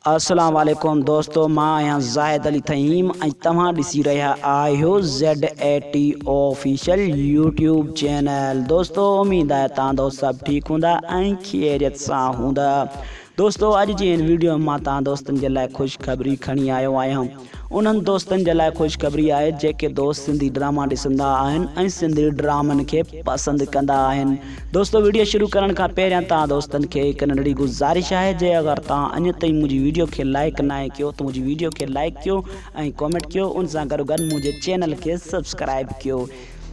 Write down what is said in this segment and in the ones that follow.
अस्सलाम वालेकुम दोस्तों, मां आहियां ज़ाहिद अली थहीम ऐं तव्हां ॾिसी रहिया आहियो ZAT ऑफिशियल यूट्यूब चैनल। दोस्तों उम्मीद आहे तव्हां दोस्त सभु ठीकु हूंदा ऐं खैरियत सां हूंदा। दोस्तों अॼु जी हिन वीडियो में मां तव्हां दोस्तनि जे लाइ ख़ुशख़बरी खणी आयो आहियां। उन्हनि दोस्तनि जे लाइ ख़ुशख़बरी आहे जेके दोस्त सिंधी ड्रामा ॾिसंदा आहिनि ऐं सिंधी ड्रामनि खे पसंदि कंदा आहिनि। दोस्तों वीडियो शुरू करण खां पहिरियां तव्हां दोस्तनि खे हिकु नंढड़ी गुज़ारिश आहे, जे अगरि तव्हां अञा ताईं मुंहिंजी वीडियो खे लाइक न कयो त मुंहिंजी वीडियो खे लाइक कयो ऐं कॉमेंट कयो, उन सां गॾो गॾु मुंहिंजे चैनल खे सब्सक्राइब कयो।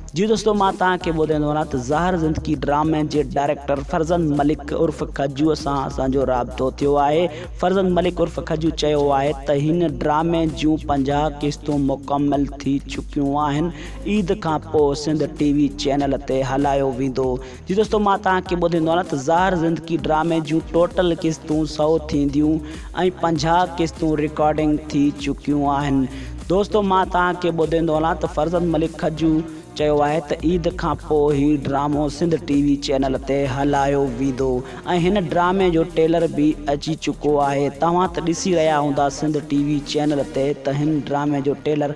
जी दोस्तों, मां तव्हांखे ॿुधाईंदो वञा त ज़ाहिर ज़िंदगी ड्रामे जे डायरेक्टर फरज़ंद मलिक उर्फ़ खजू सां असांजो राब्तो थियो आहे। फरज़ंद मलिक उर्फ़ खजू चयो आहे त हिन ड्रामे जूं 50 क़िस्तूं मुकमल थी चुकियूं आहिनि। ईद खां पोइ सिंध TV चैनल ते हलायो वेंदो। जी दोस्तों, मां तव्हांखे ॿुधाईंदो वञा त ज़ाहिर ज़िंदगी ड्रामे जूं टोटल क़िस्तूं 100 थींदियूं ऐं 50 क़िस्तूं रिकॉर्डिंग थी चुकियूं आहिनि। दोस्तों मां तव्हांखे ॿुधाईंदो वञा त फरज़ंद मलिक खजू चयो आहे त ईद खां पोइ ही ड्रामो सिंध TV चैनल ते हलायो वेंदो ऐं हिन ड्रामे जो ट्रेलर बि अची चुको आहे। तव्हां त ॾिसी रहिया हूंदा सिंध TV चैनल ते त हिन ड्रामे जो ट्रेलर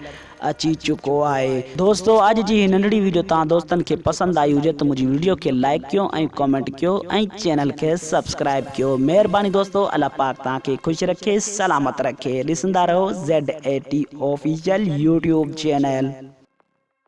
अची चुको आहे। दोस्तों अॼु जी नंढड़ी वीडियो तव्हां दोस्तनि खे पसंदि आई हुजे त मुंहिंजी वीडियो खे लाइक कयो ऐं कॉमेंट कयो ऐं चैनल खे सब्सक्राइब कयो। महिरबानी दोस्तों, अल्लाह पाक तव्हांखे ख़ुशि रखे, सलामत रखे। ॾिसंदा रहो ZAT ऑफिशियल यूट्यूब चैनल।